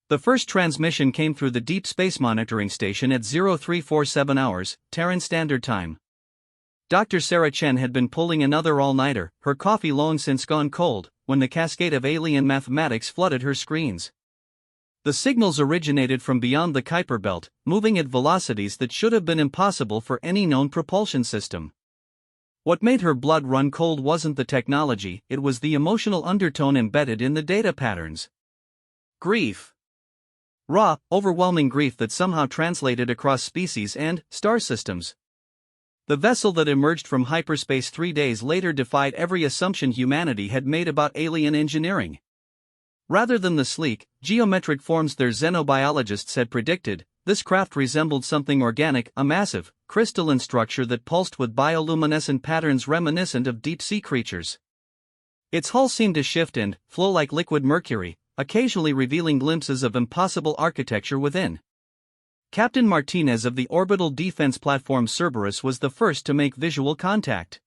The first transmission came through the Deep Space Monitoring Station at 0347 hours, Terran Standard Time. Dr. Sarah Chen had been pulling another all-nighter, her coffee long since gone cold, when the cascade of alien mathematics flooded her screens. The signals originated from beyond the Kuiper Belt, moving at velocities that should have been impossible for any known propulsion system. What made her blood run cold wasn't the technology, it was the emotional undertone embedded in the data patterns. Grief. Raw, overwhelming grief that somehow translated across species and star systems. The vessel that emerged from hyperspace 3 days later defied every assumption humanity had made about alien engineering. Rather than the sleek, geometric forms their xenobiologists had predicted, this craft resembled something organic, a massive, crystalline structure that pulsed with bioluminescent patterns reminiscent of deep-sea creatures. Its hull seemed to shift and flow like liquid mercury, occasionally revealing glimpses of impossible architecture within. Captain Martinez of the orbital defense platform Cerberus was the first to make visual contact.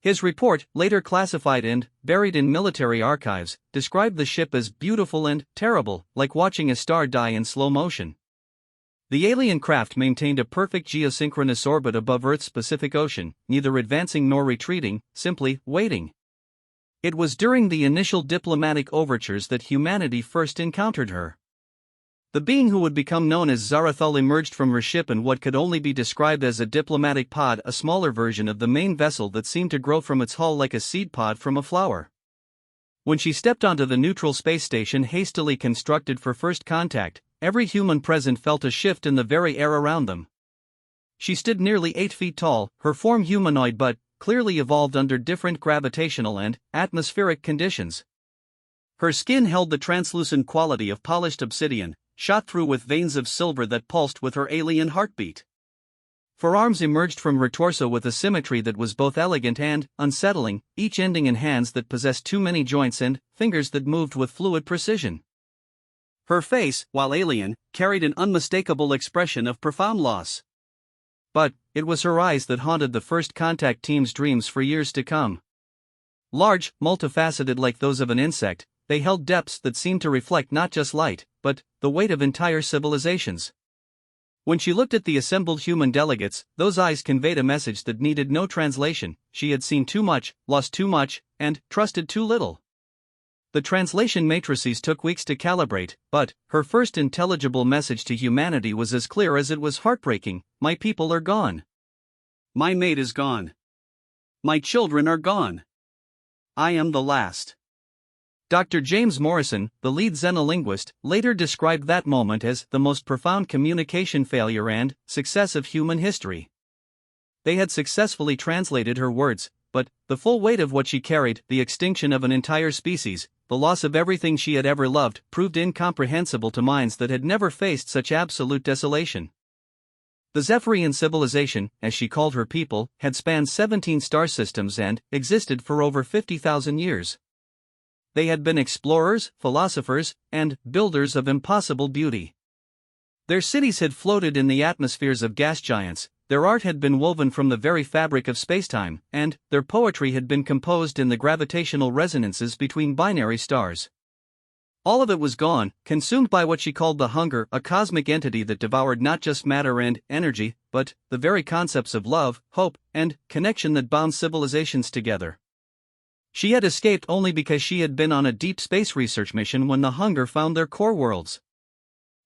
His report, later classified and buried in military archives, described the ship as beautiful and terrible, like watching a star die in slow motion. The alien craft maintained a perfect geosynchronous orbit above Earth's Pacific Ocean, neither advancing nor retreating, simply waiting. It was during the initial diplomatic overtures that humanity first encountered her. The being who would become known as Zarathul emerged from her ship in what could only be described as a diplomatic pod, a smaller version of the main vessel that seemed to grow from its hull like a seed pod from a flower. When she stepped onto the neutral space station hastily constructed for first contact, every human present felt a shift in the very air around them. She stood nearly 8 feet tall, her form humanoid but clearly evolved under different gravitational and atmospheric conditions. Her skin held the translucent quality of polished obsidian, shot through with veins of silver that pulsed with her alien heartbeat. Forearms emerged from her torso with a symmetry that was both elegant and unsettling, each ending in hands that possessed too many joints and fingers that moved with fluid precision. Her face, while alien, carried an unmistakable expression of profound loss. But it was her eyes that haunted the first contact team's dreams for years to come. Large, multifaceted like those of an insect, they held depths that seemed to reflect not just light, but the weight of entire civilizations. When she looked at the assembled human delegates, those eyes conveyed a message that needed no translation: she had seen too much, lost too much, and trusted too little. The translation matrices took weeks to calibrate, but her first intelligible message to humanity was as clear as it was heartbreaking: my people are gone. My mate is gone. My children are gone. I am the last. Dr. James Morrison, the lead xenolinguist, later described that moment as the most profound communication failure and success of human history. They had successfully translated her words, but the full weight of what she carried, the extinction of an entire species, the loss of everything she had ever loved, proved incomprehensible to minds that had never faced such absolute desolation. The Zephyrian civilization, as she called her people, had spanned 17 star systems and existed for over 50,000 years. They had been explorers, philosophers, and builders of impossible beauty. Their cities had floated in the atmospheres of gas giants, their art had been woven from the very fabric of spacetime, and their poetry had been composed in the gravitational resonances between binary stars. All of it was gone, consumed by what she called the hunger, a cosmic entity that devoured not just matter and energy, but the very concepts of love, hope, and connection that bound civilizations together. She had escaped only because she had been on a deep space research mission when the hunger found their core worlds.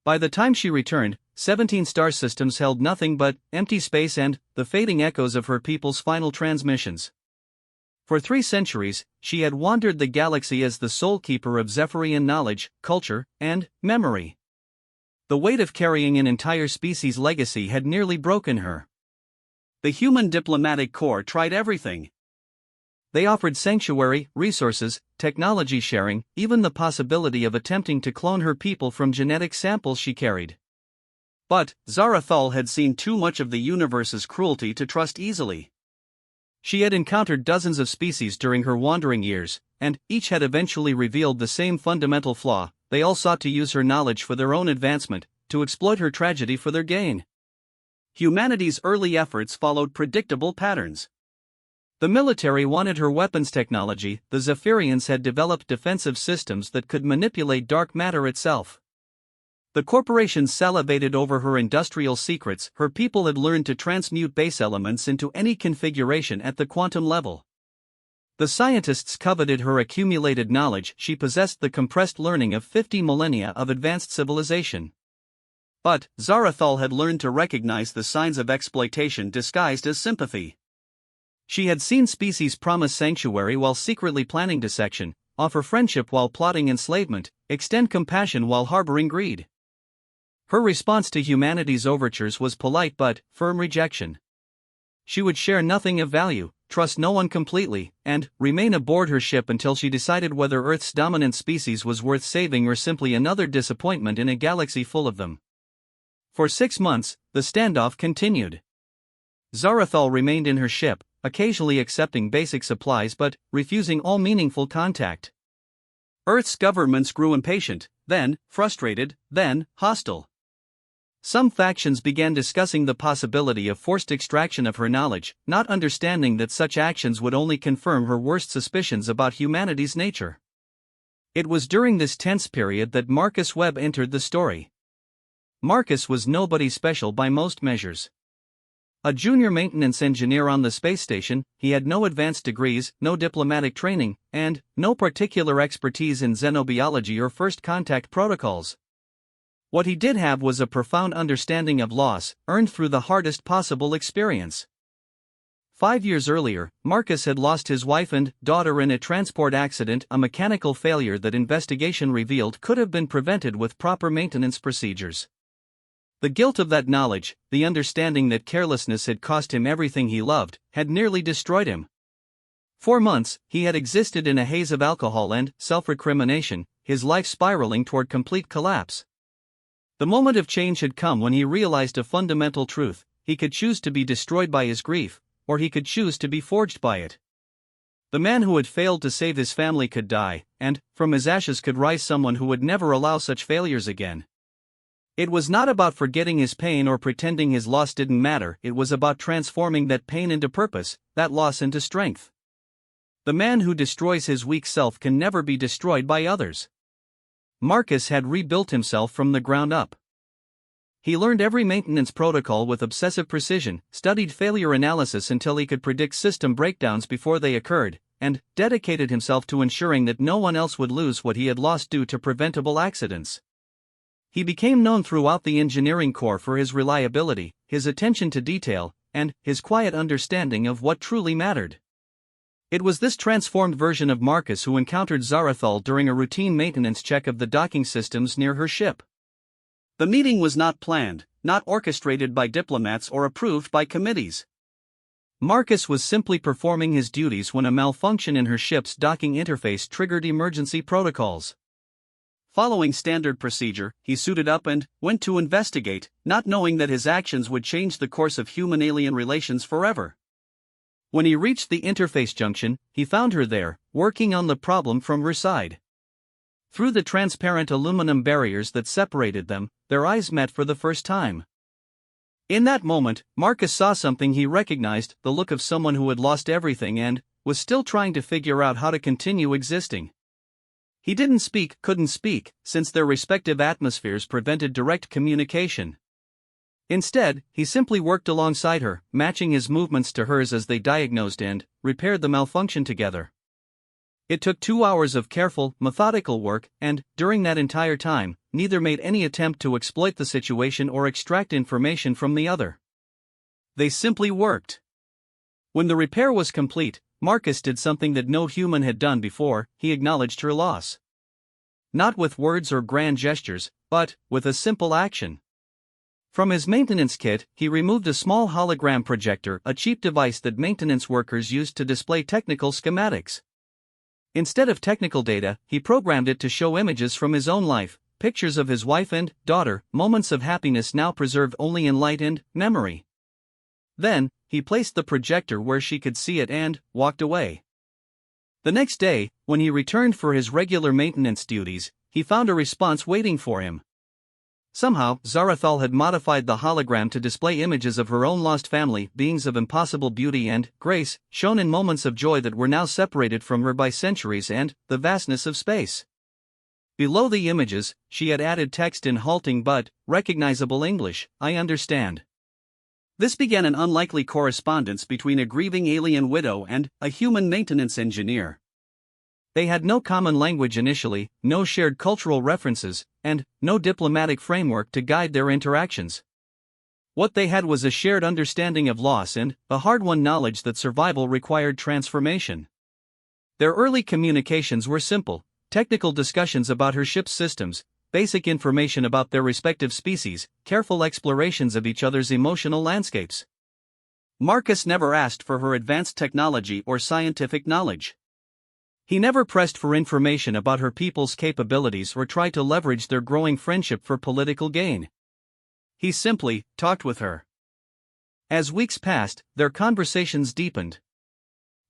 By the time she returned, 17 star systems held nothing but empty space and the fading echoes of her people's final transmissions. For 3 centuries, she had wandered the galaxy as the sole keeper of Zephyrian knowledge, culture, and memory. The weight of carrying an entire species' legacy had nearly broken her. The human diplomatic corps tried everything. They offered sanctuary, resources, technology sharing, even the possibility of attempting to clone her people from genetic samples she carried. But Zarathul had seen too much of the universe's cruelty to trust easily. She had encountered dozens of species during her wandering years, and each had eventually revealed the same fundamental flaw: they all sought to use her knowledge for their own advancement, to exploit her tragedy for their gain. Humanity's early efforts followed predictable patterns. The military wanted her weapons technology, the Zephyrians had developed defensive systems that could manipulate dark matter itself. The corporations salivated over her industrial secrets. Her people had learned to transmute base elements into any configuration at the quantum level. The scientists coveted her accumulated knowledge. She possessed the compressed learning of 50 millennia of advanced civilization. But Zarathal had learned to recognize the signs of exploitation disguised as sympathy. She had seen species promise sanctuary while secretly planning dissection, offer friendship while plotting enslavement, extend compassion while harboring greed. Her response to humanity's overtures was polite but firm rejection. She would share nothing of value, trust no one completely, and remain aboard her ship until she decided whether Earth's dominant species was worth saving or simply another disappointment in a galaxy full of them. For 6 months, the standoff continued. Zarathal remained in her ship, occasionally accepting basic supplies but refusing all meaningful contact. Earth's governments grew impatient, then frustrated, then hostile. Some factions began discussing the possibility of forced extraction of her knowledge, not understanding that such actions would only confirm her worst suspicions about humanity's nature. It was during this tense period that Marcus Webb entered the story. Marcus was nobody special by most measures. A junior maintenance engineer on the space station, he had no advanced degrees, no diplomatic training, and no particular expertise in xenobiology or first contact protocols. What he did have was a profound understanding of loss, earned through the hardest possible experience. 5 years earlier, Marcus had lost his wife and daughter in a transport accident, a mechanical failure that investigation revealed could have been prevented with proper maintenance procedures. The guilt of that knowledge, the understanding that carelessness had cost him everything he loved, had nearly destroyed him. 4 months, he had existed in a haze of alcohol and self-recrimination, his life spiraling toward complete collapse. The moment of change had come when he realized a fundamental truth: he could choose to be destroyed by his grief, or he could choose to be forged by it. The man who had failed to save his family could die, and from his ashes could rise someone who would never allow such failures again. It was not about forgetting his pain or pretending his loss didn't matter, it was about transforming that pain into purpose, that loss into strength. The man who destroys his weak self can never be destroyed by others. Marcus had rebuilt himself from the ground up. He learned every maintenance protocol with obsessive precision, studied failure analysis until he could predict system breakdowns before they occurred, and dedicated himself to ensuring that no one else would lose what he had lost due to preventable accidents. He became known throughout the engineering corps for his reliability, his attention to detail, and his quiet understanding of what truly mattered. It was this transformed version of Marcus who encountered Zarathal during a routine maintenance check of the docking systems near her ship. The meeting was not planned, not orchestrated by diplomats or approved by committees. Marcus was simply performing his duties when a malfunction in her ship's docking interface triggered emergency protocols. Following standard procedure, he suited up and went to investigate, not knowing that his actions would change the course of human-alien relations forever. When he reached the interface junction, he found her there, working on the problem from her side. Through the transparent aluminum barriers that separated them, their eyes met for the first time. In that moment, Marcus saw something he recognized, the look of someone who had lost everything and was still trying to figure out how to continue existing. He couldn't speak, since their respective atmospheres prevented direct communication. Instead, he simply worked alongside her, matching his movements to hers as they diagnosed and repaired the malfunction together. It took 2 hours of careful, methodical work, and, during that entire time, neither made any attempt to exploit the situation or extract information from the other. They simply worked. When the repair was complete, Marcus did something that no human had done before: he acknowledged her loss. Not with words or grand gestures, but with a simple action. From his maintenance kit, he removed a small hologram projector, a cheap device that maintenance workers used to display technical schematics. Instead of technical data, he programmed it to show images from his own life, pictures of his wife and daughter, moments of happiness now preserved only in light and memory. Then, he placed the projector where she could see it and walked away. The next day, when he returned for his regular maintenance duties, he found a response waiting for him. Somehow, Zarathal had modified the hologram to display images of her own lost family, beings of impossible beauty and grace, shown in moments of joy that were now separated from her by centuries and the vastness of space. Below the images, she had added text in halting but recognizable English, "I understand." This began an unlikely correspondence between a grieving alien widow and a human maintenance engineer. They had no common language initially, no shared cultural references, and no diplomatic framework to guide their interactions. What they had was a shared understanding of loss and a hard-won knowledge that survival required transformation. Their early communications were simple: technical discussions about her ship's systems, basic information about their respective species, careful explorations of each other's emotional landscapes. Marcus never asked for her advanced technology or scientific knowledge. He never pressed for information about her people's capabilities or tried to leverage their growing friendship for political gain. He simply talked with her. As weeks passed, their conversations deepened.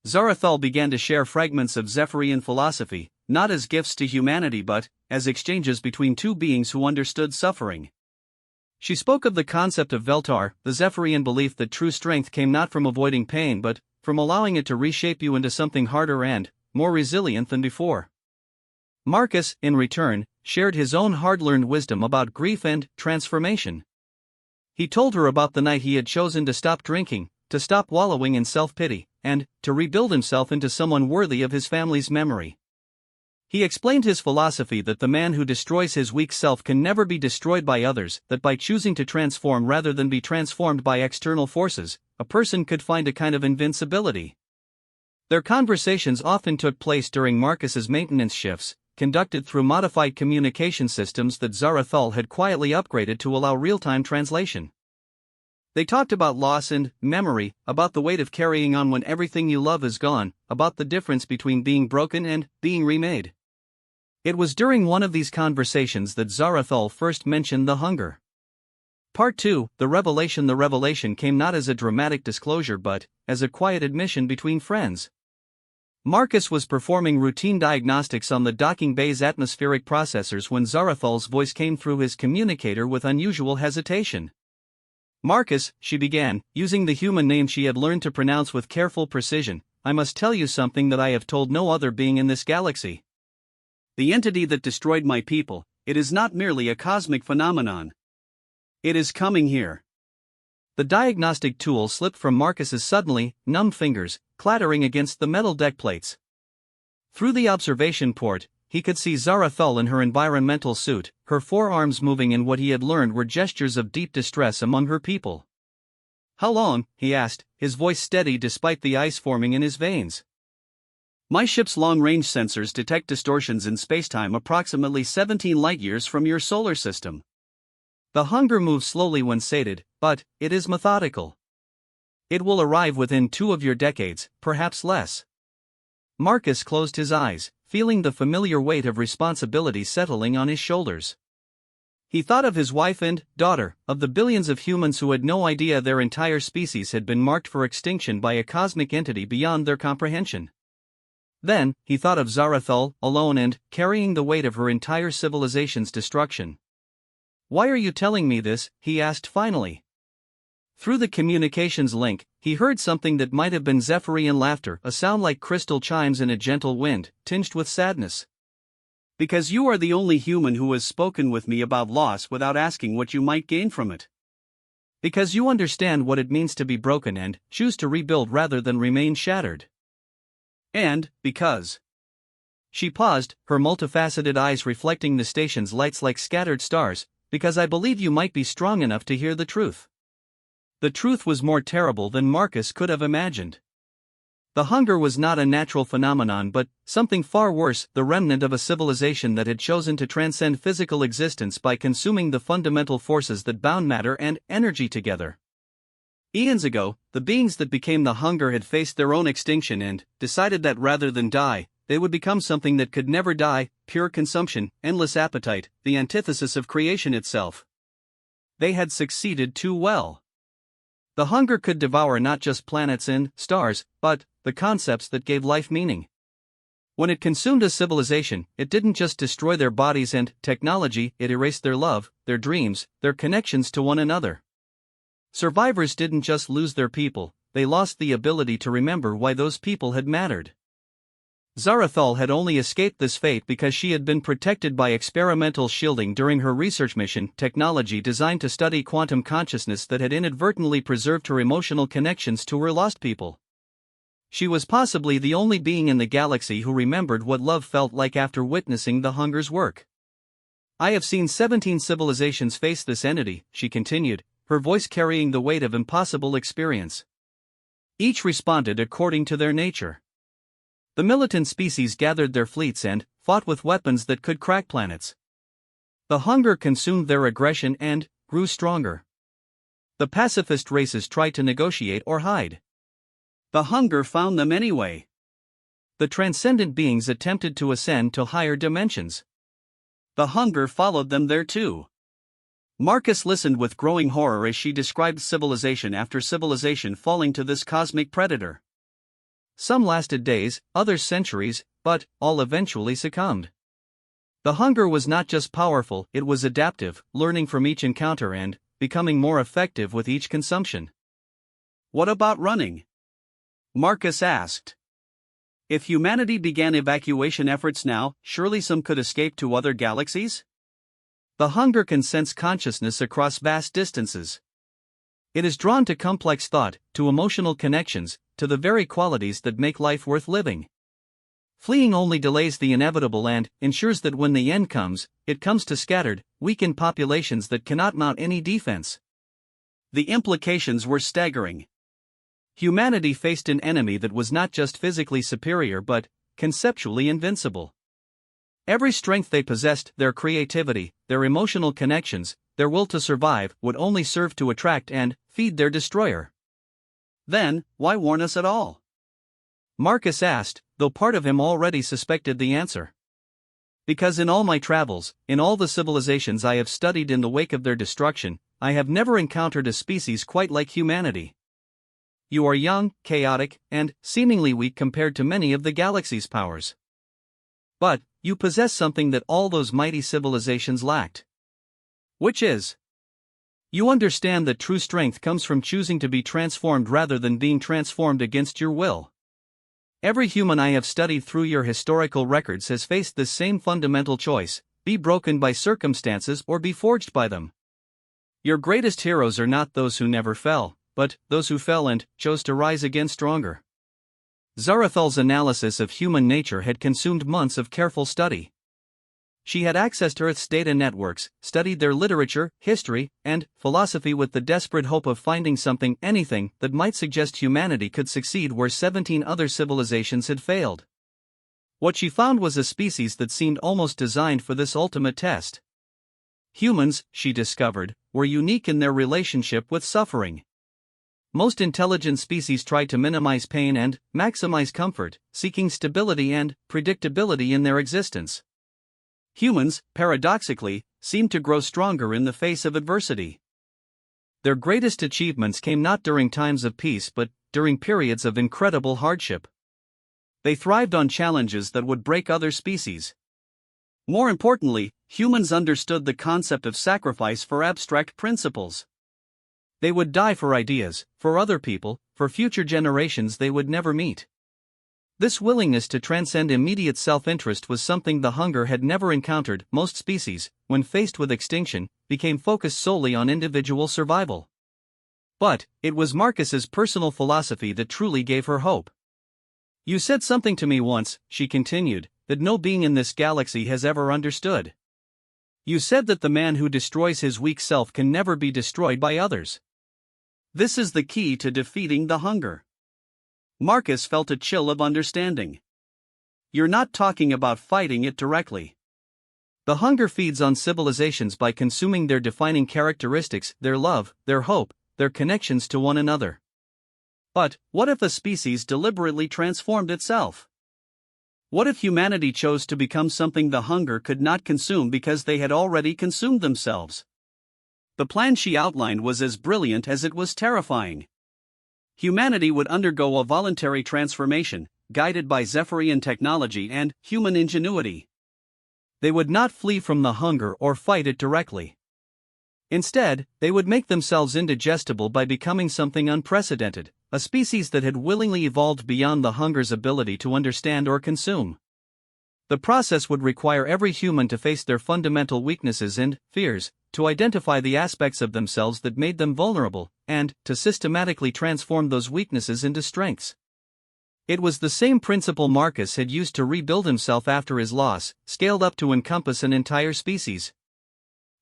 Zarathal began to share fragments of Zephyrian philosophy, not as gifts to humanity but as exchanges between two beings who understood suffering. She spoke of the concept of Veltar, the Zephyrian belief that true strength came not from avoiding pain but from allowing it to reshape you into something harder and more resilient than before. Marcus, in return, shared his own hard-learned wisdom about grief and transformation. He told her about the night he had chosen to stop drinking, to stop wallowing in self-pity, and to rebuild himself into someone worthy of his family's memory. He explained his philosophy that the man who destroys his weak self can never be destroyed by others, that by choosing to transform rather than be transformed by external forces, a person could find a kind of invincibility. Their conversations often took place during Marcus's maintenance shifts, conducted through modified communication systems that Zarathal had quietly upgraded to allow real-time translation. They talked about loss and memory, about the weight of carrying on when everything you love is gone, about the difference between being broken and being remade. It was during one of these conversations that Zarathal first mentioned the hunger. Part 2, The revelation. The revelation came not as a dramatic disclosure but as a quiet admission between friends. Marcus was performing routine diagnostics on the docking bay's atmospheric processors when Zarathal's voice came through his communicator with unusual hesitation. "Marcus," she began, using the human name she had learned to pronounce with careful precision, "I must tell you something that I have told no other being in this galaxy. The entity that destroyed my people, it is not merely a cosmic phenomenon. It is coming here." The diagnostic tool slipped from Marcus's suddenly numb fingers, clattering against the metal deck plates. Through the observation port, he could see Zarathal in her environmental suit, her forearms moving in what he had learned were gestures of deep distress among her people. "How long?" he asked, his voice steady despite the ice forming in his veins. "My ship's long-range sensors detect distortions in spacetime approximately 17 light-years from your solar system. The hunger moves slowly when sated, but it is methodical. It will arrive within 2 of your decades, perhaps less." Marcus closed his eyes, feeling the familiar weight of responsibility settling on his shoulders. He thought of his wife and daughter, of the billions of humans who had no idea their entire species had been marked for extinction by a cosmic entity beyond their comprehension. Then, he thought of Zarathal, alone and carrying the weight of her entire civilization's destruction. "Why are you telling me this?" he asked finally. Through the communications link, he heard something that might have been Zephyrian laughter, a sound like crystal chimes in a gentle wind, tinged with sadness. "Because you are the only human who has spoken with me about loss without asking what you might gain from it. Because you understand what it means to be broken and choose to rebuild rather than remain shattered. And because..." She paused, her multifaceted eyes reflecting the station's lights like scattered stars, "because I believe you might be strong enough to hear the truth." The truth was more terrible than Marcus could have imagined. The hunger was not a natural phenomenon but something far worse, the remnant of a civilization that had chosen to transcend physical existence by consuming the fundamental forces that bound matter and energy together. Eons ago, the beings that became the hunger had faced their own extinction and decided that rather than die, they would become something that could never die: pure consumption, endless appetite, the antithesis of creation itself. They had succeeded too well. The hunger could devour not just planets and stars, but the concepts that gave life meaning. When it consumed a civilization, it didn't just destroy their bodies and technology, it erased their love, their dreams, their connections to one another. Survivors didn't just lose their people, they lost the ability to remember why those people had mattered. Zarathul had only escaped this fate because she had been protected by experimental shielding during her research mission, technology designed to study quantum consciousness that had inadvertently preserved her emotional connections to her lost people. She was possibly the only being in the galaxy who remembered what love felt like after witnessing the Hunger's work. I have seen 17 civilizations face this entity, she continued, her voice carrying the weight of impossible experience. Each responded according to their nature. The militant species gathered their fleets and fought with weapons that could crack planets. The Hunger consumed their aggression and grew stronger. The pacifist races tried to negotiate or hide. The Hunger found them anyway. The transcendent beings attempted to ascend to higher dimensions. The Hunger followed them there too. Marcus listened with growing horror as she described civilization after civilization falling to this cosmic predator. Some lasted days, others centuries, but all eventually succumbed. The Hunger was not just powerful, it was adaptive, learning from each encounter and becoming more effective with each consumption. What about running? Marcus asked. If humanity began evacuation efforts now, surely some could escape to other galaxies? The Hunger can sense consciousness across vast distances. It is drawn to complex thought, to emotional connections, to the very qualities that make life worth living. Fleeing only delays the inevitable and ensures that when the end comes, it comes to scattered, weakened populations that cannot mount any defense. The implications were staggering. Humanity faced an enemy that was not just physically superior but conceptually invincible. Every strength they possessed, their creativity, their emotional connections, their will to survive, would only serve to attract and feed their destroyer. Then, why warn us at all? Marcus asked, though part of him already suspected the answer. Because in all my travels, in all the civilizations I have studied in the wake of their destruction, I have never encountered a species quite like humanity. You are young, chaotic, and seemingly weak compared to many of the galaxy's powers. But you possess something that all those mighty civilizations lacked. Which is? You understand that true strength comes from choosing to be transformed rather than being transformed against your will. Every human I have studied through your historical records has faced this same fundamental choice: be broken by circumstances or be forged by them. Your greatest heroes are not those who never fell, but those who fell and chose to rise again stronger. Zarathul's analysis of human nature had consumed months of careful study. She had accessed Earth's data networks, studied their literature, history, and philosophy with the desperate hope of finding something, anything, that might suggest humanity could succeed where 17 other civilizations had failed. What she found was a species that seemed almost designed for this ultimate test. Humans, she discovered, were unique in their relationship with suffering. Most intelligent species try to minimize pain and maximize comfort, seeking stability and predictability in their existence. Humans, paradoxically, seem to grow stronger in the face of adversity. Their greatest achievements came not during times of peace but during periods of incredible hardship. They thrived on challenges that would break other species. More importantly, humans understood the concept of sacrifice for abstract principles. They would die for ideas, for other people, for future generations they would never meet. This willingness to transcend immediate self-interest was something the Hunger had never encountered. Most species, when faced with extinction, became focused solely on individual survival. But it was Marcus's personal philosophy that truly gave her hope. You said something to me once, she continued, that no being in this galaxy has ever understood. You said that the man who destroys his weak self can never be destroyed by others. This is the key to defeating the Hunger. Marcus felt a chill of understanding. You're not talking about fighting it directly. The Hunger feeds on civilizations by consuming their defining characteristics, their love, their hope, their connections to one another. But what if a species deliberately transformed itself? What if humanity chose to become something the Hunger could not consume because they had already consumed themselves? The plan she outlined was as brilliant as it was terrifying. Humanity would undergo a voluntary transformation, guided by Zephyrian technology and human ingenuity. They would not flee from the Hunger or fight it directly. Instead, they would make themselves indigestible by becoming something unprecedented, a species that had willingly evolved beyond the hunger's ability to understand or consume. The process would require every human to face their fundamental weaknesses and fears, to identify the aspects of themselves that made them vulnerable, and to systematically transform those weaknesses into strengths. It was the same principle Marcus had used to rebuild himself after his loss, scaled up to encompass an entire species.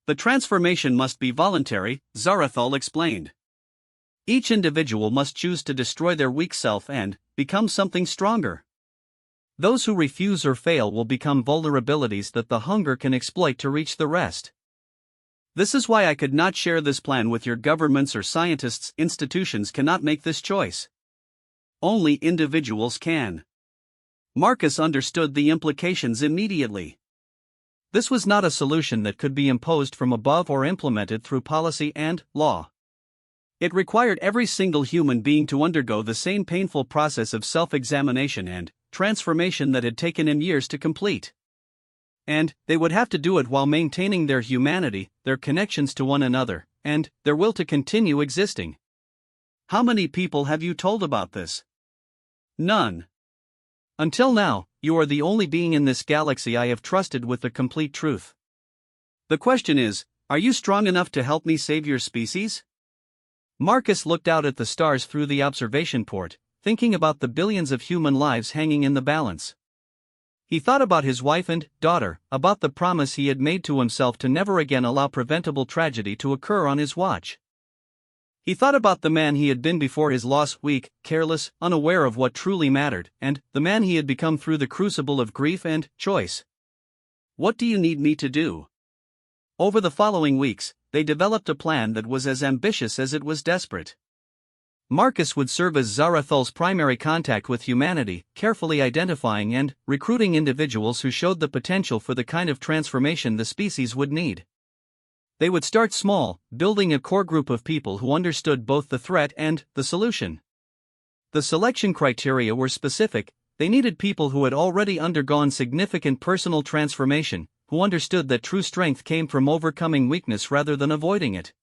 The transformation must be voluntary, Zarathul explained. Each individual must choose to destroy their weak self and become something stronger. Those who refuse or fail will become vulnerabilities that the hunger can exploit to reach the rest. This is why I could not share this plan with your governments or scientists. Institutions cannot make this choice. Only individuals can. Marcus understood the implications immediately. This was not a solution that could be imposed from above or implemented through policy and law. It required every single human being to undergo the same painful process of self-examination and transformation that had taken him years to complete. And they would have to do it while maintaining their humanity, their connections to one another, and their will to continue existing. How many people have you told about this? None. Until now, you are the only being in this galaxy I have trusted with the complete truth. The question is, are you strong enough to help me save your species? Marcus looked out at the stars through the observation port, thinking about the billions of human lives hanging in the balance. He thought about his wife and daughter, about the promise he had made to himself to never again allow preventable tragedy to occur on his watch. He thought about the man he had been before his loss, weak, careless, unaware of what truly mattered, and the man he had become through the crucible of grief and choice. What do you need me to do? Over the following weeks, they developed a plan that was as ambitious as it was desperate. Marcus would serve as Zarathul's primary contact with humanity, carefully identifying and recruiting individuals who showed the potential for the kind of transformation the species would need. They would start small, building a core group of people who understood both the threat and the solution. The selection criteria were specific. They needed people who had already undergone significant personal transformation, who understood that true strength came from overcoming weakness rather than avoiding it.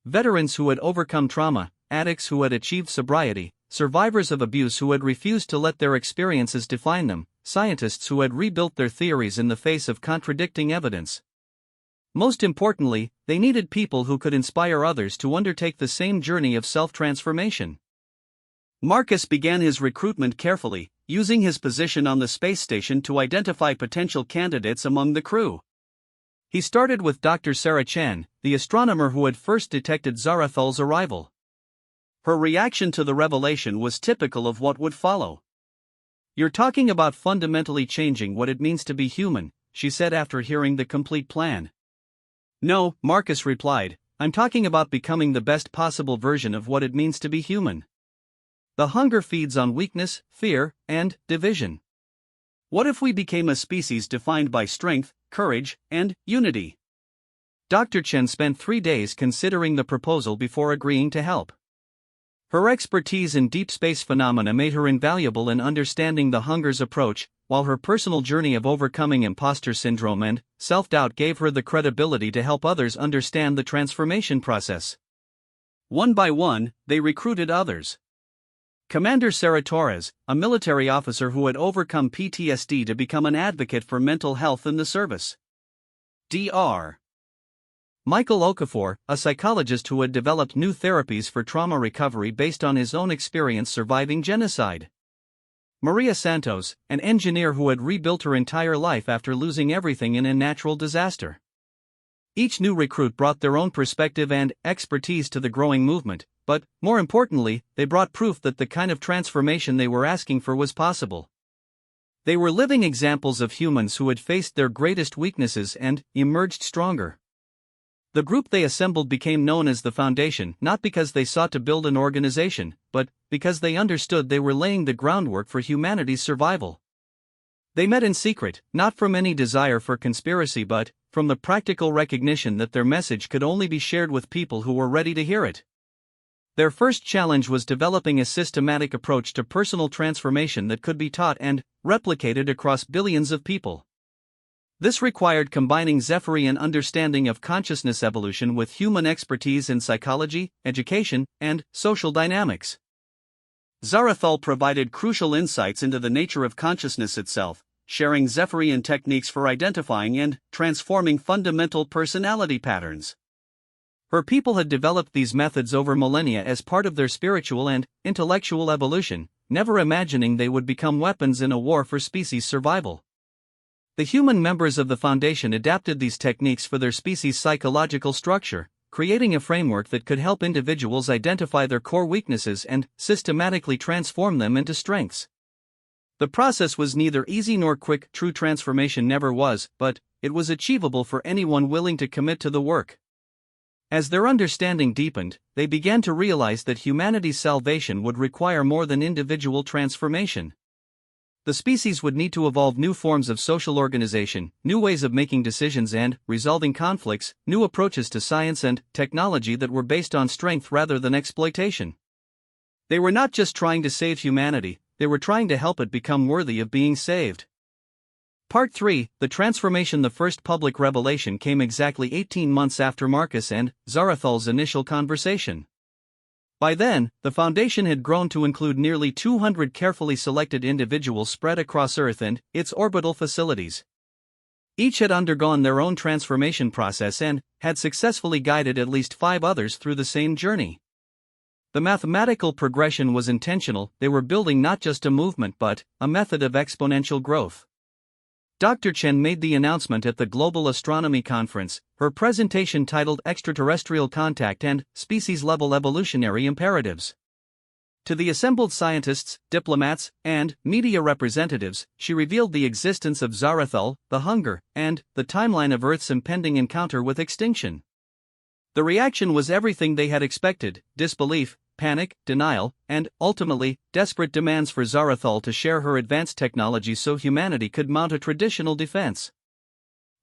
Veterans who had overcome trauma, addicts who had achieved sobriety, survivors of abuse who had refused to let their experiences define them, scientists who had rebuilt their theories in the face of contradicting evidence. Most importantly, they needed people who could inspire others to undertake the same journey of self-transformation. Marcus began his recruitment carefully, using his position on the space station to identify potential candidates among the crew. He started with Dr. Sarah Chen, the astronomer who had first detected Zarathul's arrival. Her reaction to the revelation was typical of what would follow. "You're talking about fundamentally changing what it means to be human," she said after hearing the complete plan. "No," Marcus replied, "I'm talking about becoming the best possible version of what it means to be human. The hunger feeds on weakness, fear, and division. What if we became a species defined by strength, courage, and unity?" Dr. Chen spent 3 days considering the proposal before agreeing to help. Her expertise in deep space phenomena made her invaluable in understanding the hunger's approach, while her personal journey of overcoming imposter syndrome and self-doubt gave her the credibility to help others understand the transformation process. One by one, they recruited others. Commander Sarah Torres, a military officer who had overcome PTSD to become an advocate for mental health in the service. Dr. Michael Okafor, a psychologist who had developed new therapies for trauma recovery based on his own experience surviving genocide. Maria Santos, an engineer who had rebuilt her entire life after losing everything in a natural disaster. Each new recruit brought their own perspective and expertise to the growing movement, but, more importantly, they brought proof that the kind of transformation they were asking for was possible. They were living examples of humans who had faced their greatest weaknesses and emerged stronger. The group they assembled became known as the Foundation, not because they sought to build an organization, but because they understood they were laying the groundwork for humanity's survival. They met in secret, not from any desire for conspiracy but from the practical recognition that their message could only be shared with people who were ready to hear it. Their first challenge was developing a systematic approach to personal transformation that could be taught and replicated across billions of people. This required combining Zephyrian understanding of consciousness evolution with human expertise in psychology, education, and social dynamics. Zarathul provided crucial insights into the nature of consciousness itself, sharing Zephyrian techniques for identifying and transforming fundamental personality patterns. Her people had developed these methods over millennia as part of their spiritual and intellectual evolution, never imagining they would become weapons in a war for species survival. The human members of the Foundation adapted these techniques for their species' psychological structure, creating a framework that could help individuals identify their core weaknesses and systematically transform them into strengths. The process was neither easy nor quick. True transformation never was, but it was achievable for anyone willing to commit to the work. As their understanding deepened, they began to realize that humanity's salvation would require more than individual transformation. The species would need to evolve new forms of social organization, new ways of making decisions and resolving conflicts, new approaches to science and technology that were based on strength rather than exploitation. They were not just trying to save humanity, they were trying to help it become worthy of being saved. Part 3, The Transformation. The first public revelation came exactly 18 months after Marcus and Zarathul's initial conversation. By then, the Foundation had grown to include nearly 200 carefully selected individuals spread across Earth and its orbital facilities. Each had undergone their own transformation process and had successfully guided at least 5 others through the same journey. The mathematical progression was intentional. They were building not just a movement but a method of exponential growth. Dr. Chen made the announcement at the Global Astronomy Conference, her presentation titled Extraterrestrial Contact and Species-Level Evolutionary Imperatives. To the assembled scientists, diplomats, and media representatives, she revealed the existence of Zarathul, the hunger, and the timeline of Earth's impending encounter with extinction. The reaction was everything they had expected: disbelief, panic, denial, and, ultimately, desperate demands for Zarathul to share her advanced technology so humanity could mount a traditional defense.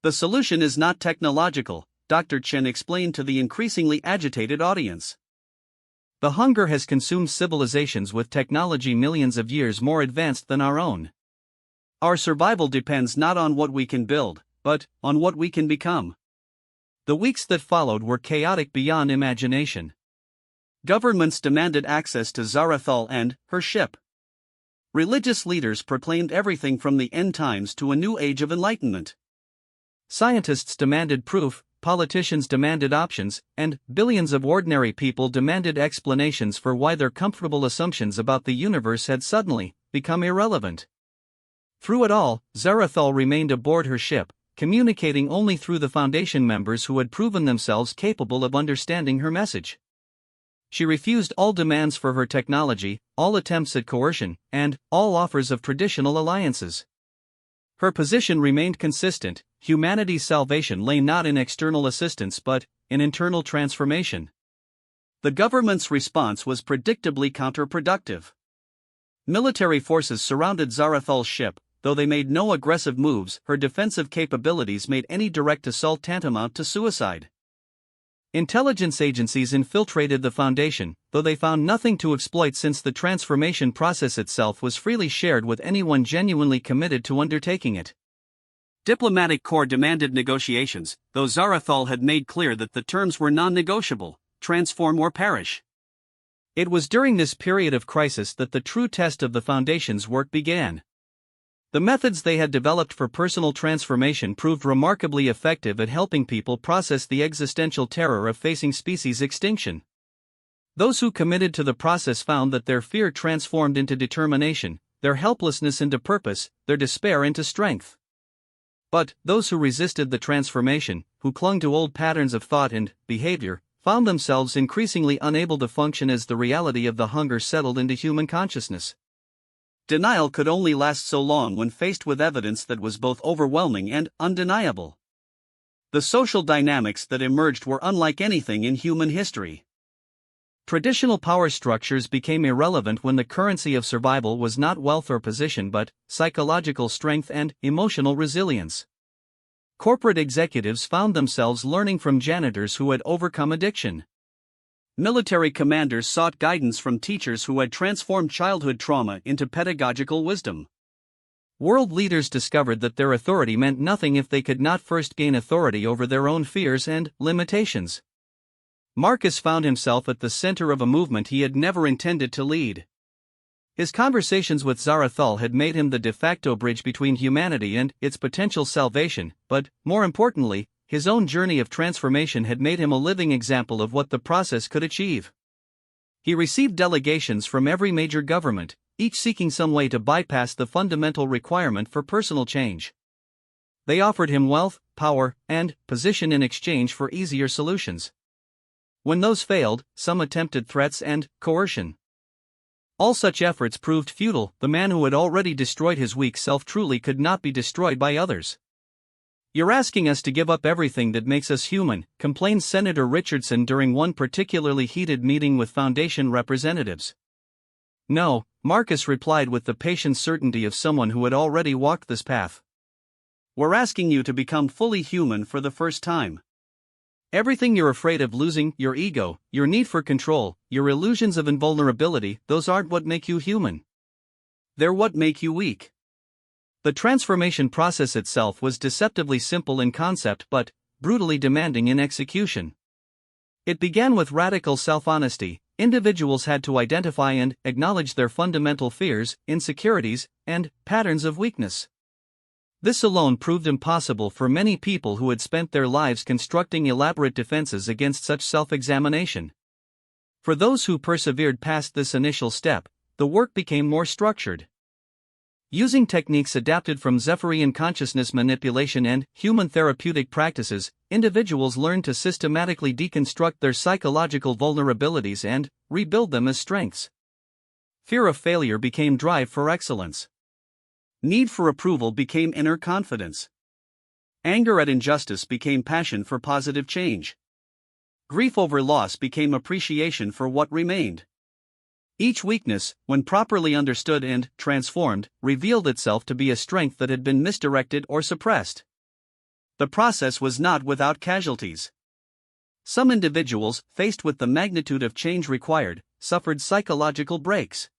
The solution is not technological, Dr. Chen explained to the increasingly agitated audience. The hunger has consumed civilizations with technology millions of years more advanced than our own. Our survival depends not on what we can build, but on what we can become. The weeks that followed were chaotic beyond imagination. Governments demanded access to Zarathul and her ship. Religious leaders proclaimed everything from the end times to a new age of enlightenment. Scientists demanded proof, politicians demanded options, and billions of ordinary people demanded explanations for why their comfortable assumptions about the universe had suddenly become irrelevant. Through it all, Zarathul remained aboard her ship, communicating only through the Foundation members who had proven themselves capable of understanding her message. She refused all demands for her technology, all attempts at coercion, and all offers of traditional alliances. Her position remained consistent: humanity's salvation lay not in external assistance but in internal transformation. The government's response was predictably counterproductive. Military forces surrounded Zarathul's ship. Though they made no aggressive moves, her defensive capabilities made any direct assault tantamount to suicide. Intelligence agencies infiltrated the Foundation, though they found nothing to exploit since the transformation process itself was freely shared with anyone genuinely committed to undertaking it. Diplomatic corps demanded negotiations, though Zarathul had made clear that the terms were non-negotiable: transform or perish. It was during this period of crisis that the true test of the Foundation's work began. The methods they had developed for personal transformation proved remarkably effective at helping people process the existential terror of facing species extinction. Those who committed to the process found that their fear transformed into determination, their helplessness into purpose, their despair into strength. But those who resisted the transformation, who clung to old patterns of thought and behavior, found themselves increasingly unable to function as the reality of the hunger settled into human consciousness. Denial could only last so long when faced with evidence that was both overwhelming and undeniable. The social dynamics that emerged were unlike anything in human history. Traditional power structures became irrelevant when the currency of survival was not wealth or position but psychological strength and emotional resilience. Corporate executives found themselves learning from janitors who had overcome addiction. Military commanders sought guidance from teachers who had transformed childhood trauma into pedagogical wisdom. World leaders discovered that their authority meant nothing if they could not first gain authority over their own fears and limitations. Marcus found himself at the center of a movement he had never intended to lead. His conversations with Zarathul had made him the de facto bridge between humanity and its potential salvation, but, more importantly, his own journey of transformation had made him a living example of what the process could achieve. He received delegations from every major government, each seeking some way to bypass the fundamental requirement for personal change. They offered him wealth, power, and position in exchange for easier solutions. When those failed, some attempted threats and coercion. All such efforts proved futile. The man who had already destroyed his weak self truly could not be destroyed by others. "You're asking us to give up everything that makes us human," complained Senator Richardson during one particularly heated meeting with Foundation representatives. "No," Marcus replied with the patient certainty of someone who had already walked this path. "We're asking you to become fully human for the first time. Everything you're afraid of losing, your ego, your need for control, your illusions of invulnerability, those aren't what make you human. They're what make you weak." The transformation process itself was deceptively simple in concept but brutally demanding in execution. It began with radical self-honesty. Individuals had to identify and acknowledge their fundamental fears, insecurities, and patterns of weakness. This alone proved impossible for many people who had spent their lives constructing elaborate defenses against such self-examination. For those who persevered past this initial step, the work became more structured. Using techniques adapted from Zephyrian consciousness manipulation and human therapeutic practices, individuals learned to systematically deconstruct their psychological vulnerabilities and rebuild them as strengths. Fear of failure became drive for excellence. Need for approval became inner confidence. Anger at injustice became passion for positive change. Grief over loss became appreciation for what remained. Each weakness, when properly understood and transformed, revealed itself to be a strength that had been misdirected or suppressed. The process was not without casualties. Some individuals, faced with the magnitude of change required, suffered psychological breaks.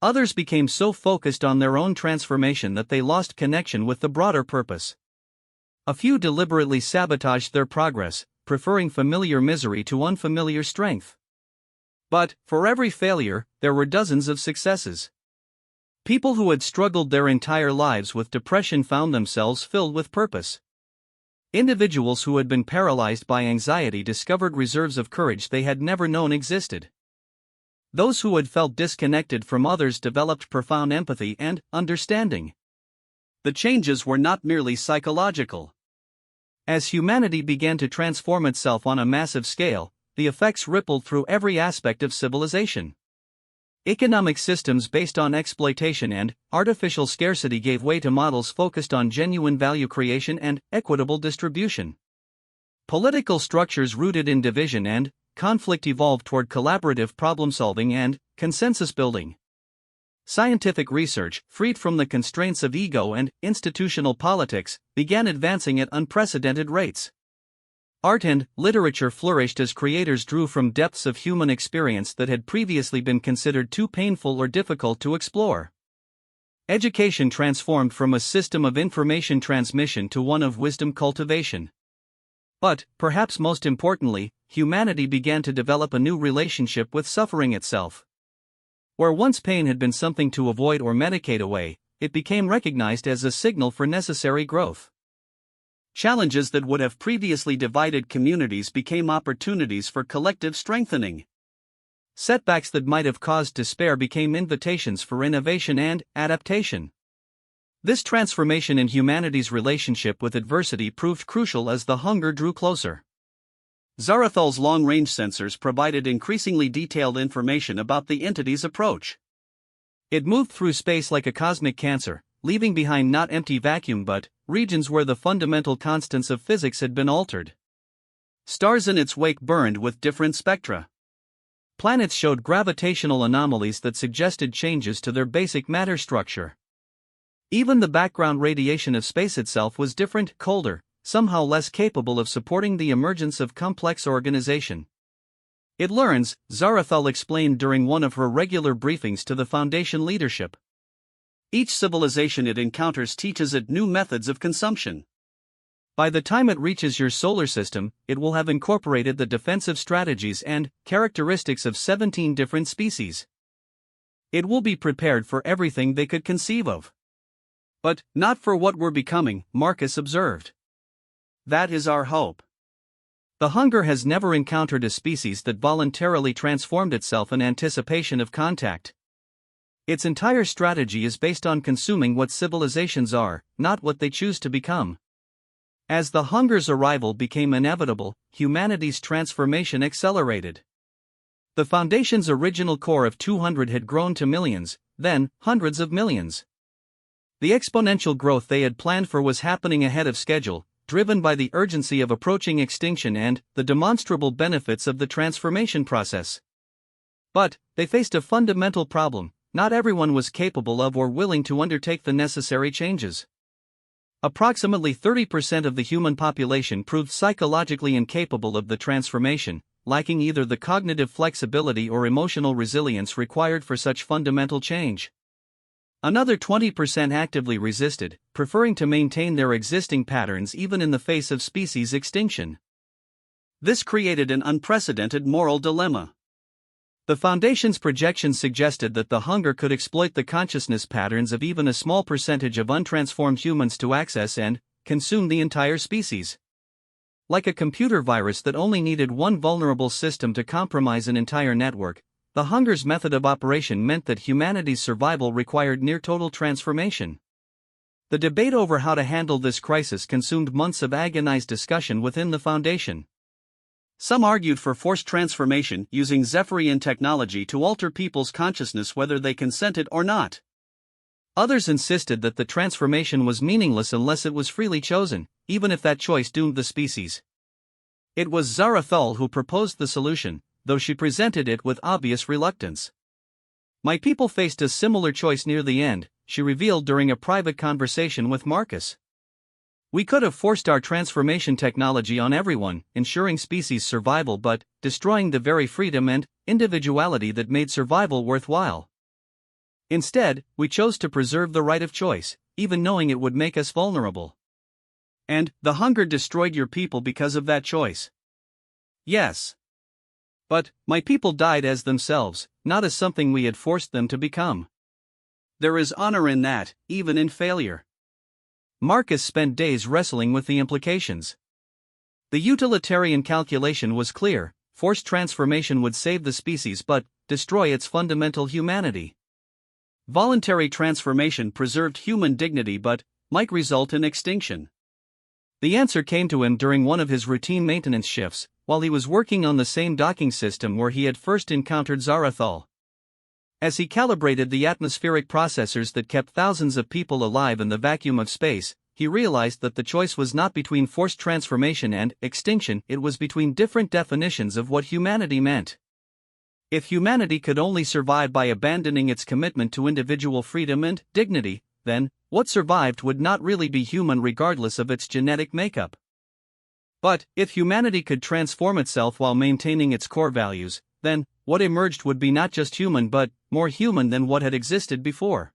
Others became so focused on their own transformation that they lost connection with the broader purpose. A few deliberately sabotaged their progress, preferring familiar misery to unfamiliar strength. But, for every failure, there were dozens of successes. People who had struggled their entire lives with depression found themselves filled with purpose. Individuals who had been paralyzed by anxiety discovered reserves of courage they had never known existed. Those who had felt disconnected from others developed profound empathy and understanding. The changes were not merely psychological. As humanity began to transform itself on a massive scale, the effects rippled through every aspect of civilization. Economic systems based on exploitation and artificial scarcity gave way to models focused on genuine value creation and equitable distribution. Political structures rooted in division and conflict evolved toward collaborative problem-solving and consensus building. Scientific research, freed from the constraints of ego and institutional politics, began advancing at unprecedented rates. Art and literature flourished as creators drew from depths of human experience that had previously been considered too painful or difficult to explore. Education transformed from a system of information transmission to one of wisdom cultivation. But, perhaps most importantly, humanity began to develop a new relationship with suffering itself. Where once pain had been something to avoid or medicate away, it became recognized as a signal for necessary growth. Challenges that would have previously divided communities became opportunities for collective strengthening. Setbacks that might have caused despair became invitations for innovation and adaptation. This transformation in humanity's relationship with adversity proved crucial as the hunger drew closer. Zarathul's long-range sensors provided increasingly detailed information about the entity's approach. It moved through space like a cosmic cancer, leaving behind not empty vacuum but regions where the fundamental constants of physics had been altered. Stars in its wake burned with different spectra. Planets showed gravitational anomalies that suggested changes to their basic matter structure. Even the background radiation of space itself was different, colder, somehow less capable of supporting the emergence of complex organization. It learns, Zarathul explained during one of her regular briefings to the Foundation leadership. Each civilization it encounters teaches it new methods of consumption. By the time it reaches your solar system, it will have incorporated the defensive strategies and characteristics of 17 different species. It will be prepared for everything they could conceive of. But not for what we're becoming, Marcus observed. That is our hope. The hunger has never encountered a species that voluntarily transformed itself in anticipation of contact. Its entire strategy is based on consuming what civilizations are, not what they choose to become. As the hunger's arrival became inevitable, humanity's transformation accelerated. The Foundation's original core of 200 had grown to millions, then hundreds of millions. The exponential growth they had planned for was happening ahead of schedule, driven by the urgency of approaching extinction and the demonstrable benefits of the transformation process. But they faced a fundamental problem: not everyone was capable of or willing to undertake the necessary changes. Approximately 30% of the human population proved psychologically incapable of the transformation, lacking either the cognitive flexibility or emotional resilience required for such fundamental change. Another 20% actively resisted, preferring to maintain their existing patterns even in the face of species extinction. This created an unprecedented moral dilemma. The Foundation's projections suggested that the hunger could exploit the consciousness patterns of even a small percentage of untransformed humans to access and consume the entire species. Like a computer virus that only needed one vulnerable system to compromise an entire network, the hunger's method of operation meant that humanity's survival required near-total transformation. The debate over how to handle this crisis consumed months of agonized discussion within the Foundation. Some argued for forced transformation using Zephyrian technology to alter people's consciousness whether they consented or not. Others insisted that the transformation was meaningless unless it was freely chosen, even if that choice doomed the species. It was Zarathul who proposed the solution, though she presented it with obvious reluctance. "My people faced a similar choice near the end," she revealed during a private conversation with Marcus. "We could have forced our transformation technology on everyone, ensuring species survival but destroying the very freedom and individuality that made survival worthwhile. Instead, we chose to preserve the right of choice, even knowing it would make us vulnerable." "And the hunger destroyed your people because of that choice?" "Yes. But my people died as themselves, not as something we had forced them to become. There is honor in that, even in failure." Marcus spent days wrestling with the implications. The utilitarian calculation was clear: forced transformation would save the species but destroy its fundamental humanity. Voluntary transformation preserved human dignity but might result in extinction. The answer came to him during one of his routine maintenance shifts, while he was working on the same docking system where he had first encountered Zarathul. As he calibrated the atmospheric processors that kept thousands of people alive in the vacuum of space, he realized that the choice was not between forced transformation and extinction, it was between different definitions of what humanity meant. If humanity could only survive by abandoning its commitment to individual freedom and dignity, then what survived would not really be human regardless of its genetic makeup. But if humanity could transform itself while maintaining its core values, then what emerged would be not just human but more human than what had existed before.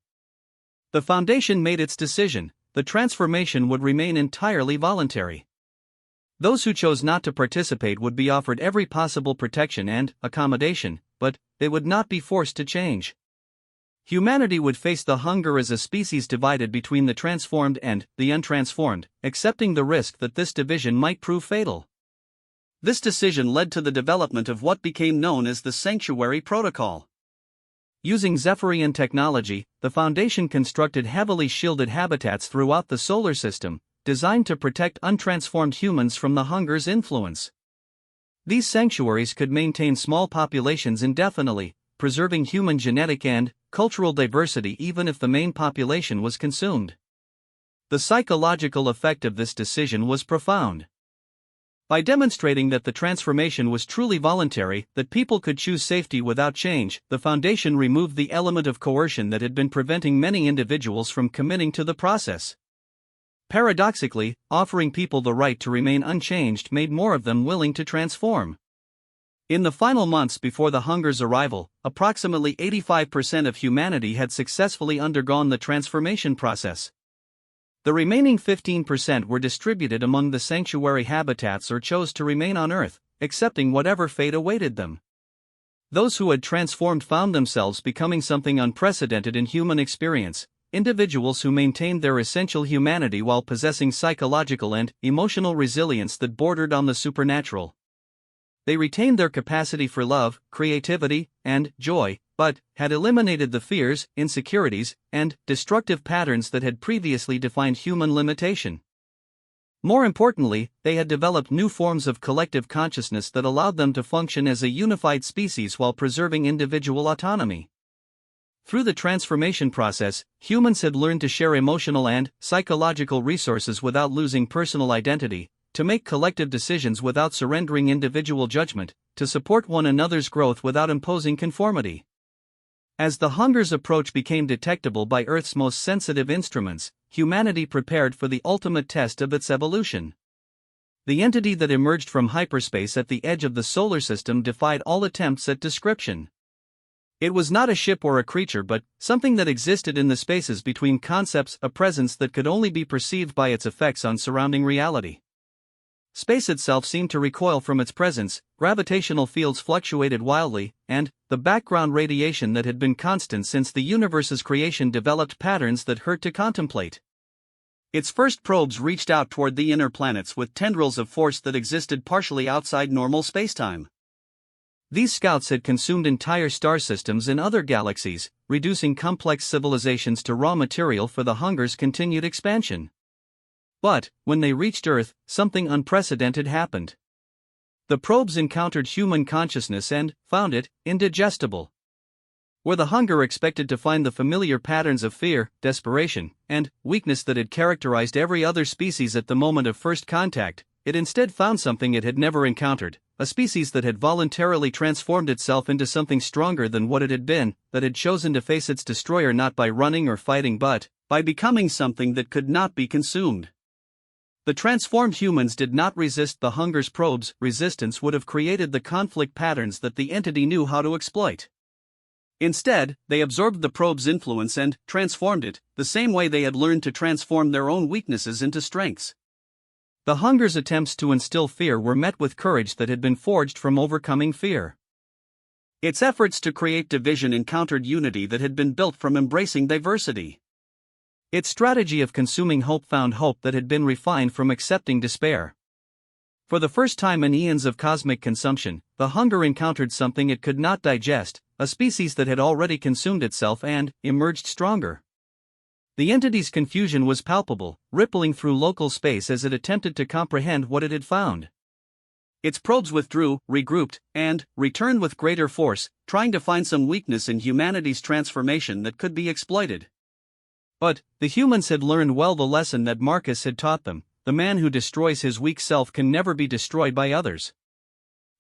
The Foundation made its decision: the transformation would remain entirely voluntary. Those who chose not to participate would be offered every possible protection and accommodation, but they would not be forced to change. Humanity would face the hunger as a species divided between the transformed and the untransformed, accepting the risk that this division might prove fatal. This decision led to the development of what became known as the Sanctuary Protocol. Using Zephyrian technology, the Foundation constructed heavily shielded habitats throughout the solar system, designed to protect untransformed humans from the hunger's influence. These sanctuaries could maintain small populations indefinitely, preserving human genetic and cultural diversity even if the main population was consumed. The psychological effect of this decision was profound. By demonstrating that the transformation was truly voluntary, that people could choose safety without change, the Foundation removed the element of coercion that had been preventing many individuals from committing to the process. Paradoxically, offering people the right to remain unchanged made more of them willing to transform. In the final months before the hunger's arrival, approximately 85% of humanity had successfully undergone the transformation process. The remaining 15% were distributed among the sanctuary habitats or chose to remain on Earth, accepting whatever fate awaited them. Those who had transformed found themselves becoming something unprecedented in human experience, individuals who maintained their essential humanity while possessing psychological and emotional resilience that bordered on the supernatural. They retained their capacity for love, creativity, and joy, but had eliminated the fears, insecurities, and destructive patterns that had previously defined human limitation. More importantly, they had developed new forms of collective consciousness that allowed them to function as a unified species while preserving individual autonomy. Through the transformation process, humans had learned to share emotional and psychological resources without losing personal identity, to make collective decisions without surrendering individual judgment, to support one another's growth without imposing conformity. As the hunger's approach became detectable by Earth's most sensitive instruments, humanity prepared for the ultimate test of its evolution. The entity that emerged from hyperspace at the edge of the solar system defied all attempts at description. It was not a ship or a creature but something that existed in the spaces between concepts, a presence that could only be perceived by its effects on surrounding reality. Space itself seemed to recoil from its presence, gravitational fields fluctuated wildly, and the background radiation that had been constant since the universe's creation developed patterns that hurt to contemplate. Its first probes reached out toward the inner planets with tendrils of force that existed partially outside normal spacetime. These scouts had consumed entire star systems in other galaxies, reducing complex civilizations to raw material for the hunger's continued expansion. But, when they reached Earth, something unprecedented happened. The probes encountered human consciousness and found it indigestible. Where the hunger expected to find the familiar patterns of fear, desperation, and weakness that had characterized every other species at the moment of first contact, it instead found something it had never encountered, a species that had voluntarily transformed itself into something stronger than what it had been, that had chosen to face its destroyer not by running or fighting but by becoming something that could not be consumed. The transformed humans did not resist the hunger's probes. Resistance would have created the conflict patterns that the entity knew how to exploit. Instead, they absorbed the probe's influence and transformed it, the same way they had learned to transform their own weaknesses into strengths. The hunger's attempts to instill fear were met with courage that had been forged from overcoming fear. Its efforts to create division encountered unity that had been built from embracing diversity. Its strategy of consuming hope found hope that had been refined from accepting despair. For the first time in eons of cosmic consumption, the hunger encountered something it could not digest, a species that had already consumed itself and emerged stronger. The entity's confusion was palpable, rippling through local space as it attempted to comprehend what it had found. Its probes withdrew, regrouped, and returned with greater force, trying to find some weakness in humanity's transformation that could be exploited. But the humans had learned well the lesson that Marcus had taught them: the man who destroys his weak self can never be destroyed by others.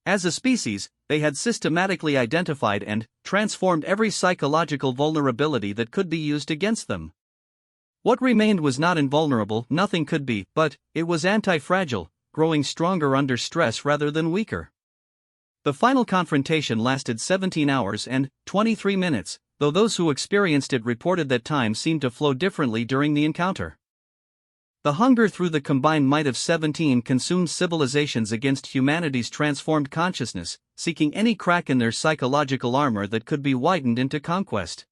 As a species, they had systematically identified and transformed every psychological vulnerability that could be used against them. What remained was not invulnerable, nothing could be, but it was anti-fragile, growing stronger under stress rather than weaker. The final confrontation lasted 17 hours and 23 minutes, though those who experienced it reported that time seemed to flow differently during the encounter. The hunger through the combined might of 17 consumed civilizations against humanity's transformed consciousness, seeking any crack in their psychological armor that could be widened into conquest.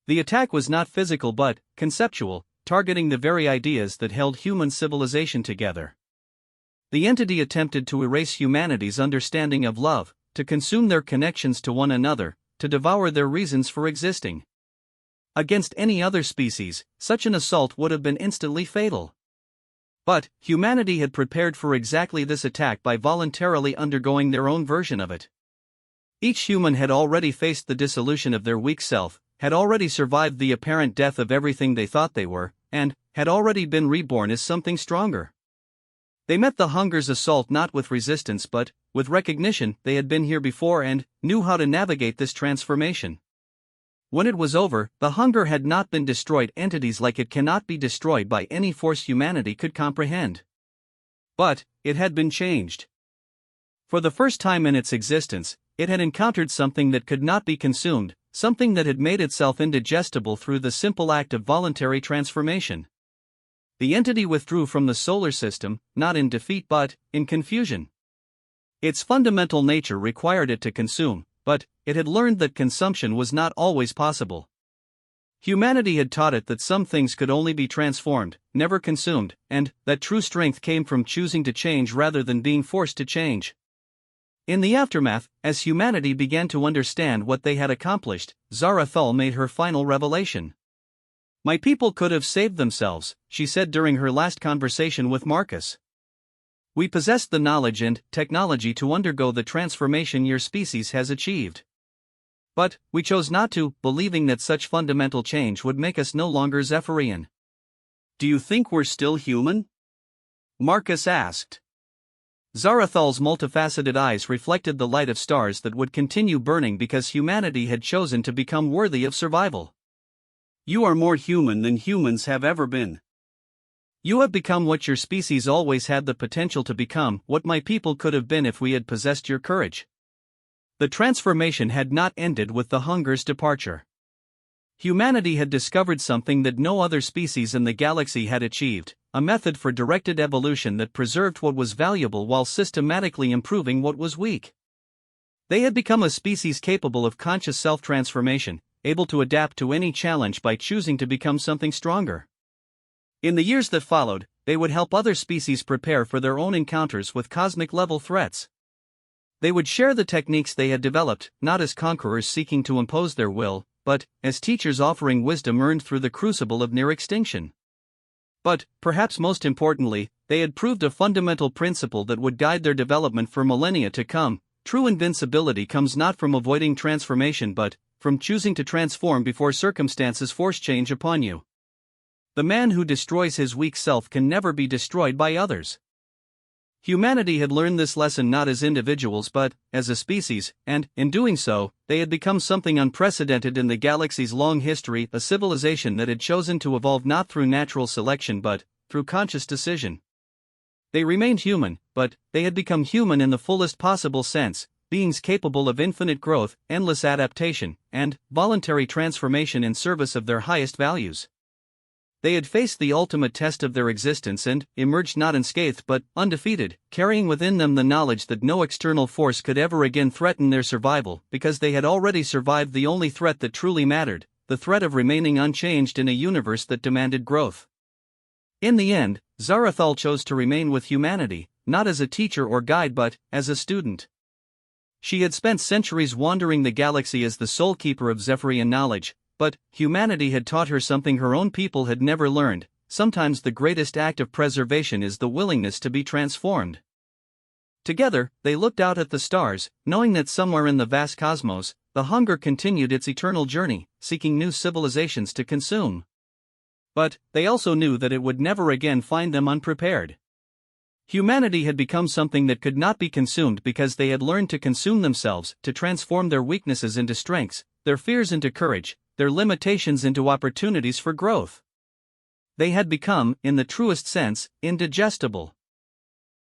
The attack was not physical but conceptual, targeting the very ideas that held human civilization together. The entity attempted to erase humanity's understanding of love, to consume their connections to one another, to devour their reasons for existing. Against any other species, such an assault would have been instantly fatal. But humanity had prepared for exactly this attack by voluntarily undergoing their own version of it. Each human had already faced the dissolution of their weak self, had already survived the apparent death of everything they thought they were, and had already been reborn as something stronger. They met the hunger's assault not with resistance but with recognition. They had been here before and knew how to navigate this transformation. When it was over, the hunger had not been destroyed. Entities like it cannot be destroyed by any force humanity could comprehend. But it had been changed. For the first time in its existence, it had encountered something that could not be consumed, something that had made itself indigestible through the simple act of voluntary transformation. The entity withdrew from the solar system, not in defeat but in confusion. Its fundamental nature required it to consume, but it had learned that consumption was not always possible. Humanity had taught it that some things could only be transformed, never consumed, and that true strength came from choosing to change rather than being forced to change. In the aftermath, as humanity began to understand what they had accomplished, Zarathul made her final revelation. "My people could have saved themselves," she said during her last conversation with Marcus. "We possessed the knowledge and technology to undergo the transformation your species has achieved. But we chose not to, believing that such fundamental change would make us no longer Zephyrian." "Do you think we're still human?" Marcus asked. Zarathul's multifaceted eyes reflected the light of stars that would continue burning because humanity had chosen to become worthy of survival. "You are more human than humans have ever been. You have become what your species always had the potential to become, what my people could have been if we had possessed your courage." The transformation had not ended with the Hunger's departure. Humanity had discovered something that no other species in the galaxy had achieved, a method for directed evolution that preserved what was valuable while systematically improving what was weak. They had become a species capable of conscious self-transformation, able to adapt to any challenge by choosing to become something stronger. In the years that followed, they would help other species prepare for their own encounters with cosmic-level threats. They would share the techniques they had developed, not as conquerors seeking to impose their will, but as teachers offering wisdom earned through the crucible of near extinction. But, perhaps most importantly, they had proved a fundamental principle that would guide their development for millennia to come: true invincibility comes not from avoiding transformation but from choosing to transform before circumstances force change upon you. The man who destroys his weak self can never be destroyed by others. Humanity had learned this lesson not as individuals but as a species, and, in doing so, they had become something unprecedented in the galaxy's long history, a civilization that had chosen to evolve not through natural selection but through conscious decision. They remained human, but they had become human in the fullest possible sense, beings capable of infinite growth, endless adaptation, and voluntary transformation in service of their highest values. They had faced the ultimate test of their existence and emerged not unscathed but undefeated, carrying within them the knowledge that no external force could ever again threaten their survival, because they had already survived the only threat that truly mattered, the threat of remaining unchanged in a universe that demanded growth. In the end, Zarathul chose to remain with humanity, not as a teacher or guide but as a student. She had spent centuries wandering the galaxy as the sole keeper of Zephyrian knowledge, but humanity had taught her something her own people had never learned: sometimes the greatest act of preservation is the willingness to be transformed. Together, they looked out at the stars, knowing that somewhere in the vast cosmos, the Hunger continued its eternal journey, seeking new civilizations to consume. But they also knew that it would never again find them unprepared. Humanity had become something that could not be consumed because they had learned to consume themselves, to transform their weaknesses into strengths, their fears into courage, their limitations into opportunities for growth. They had become, in the truest sense, indigestible.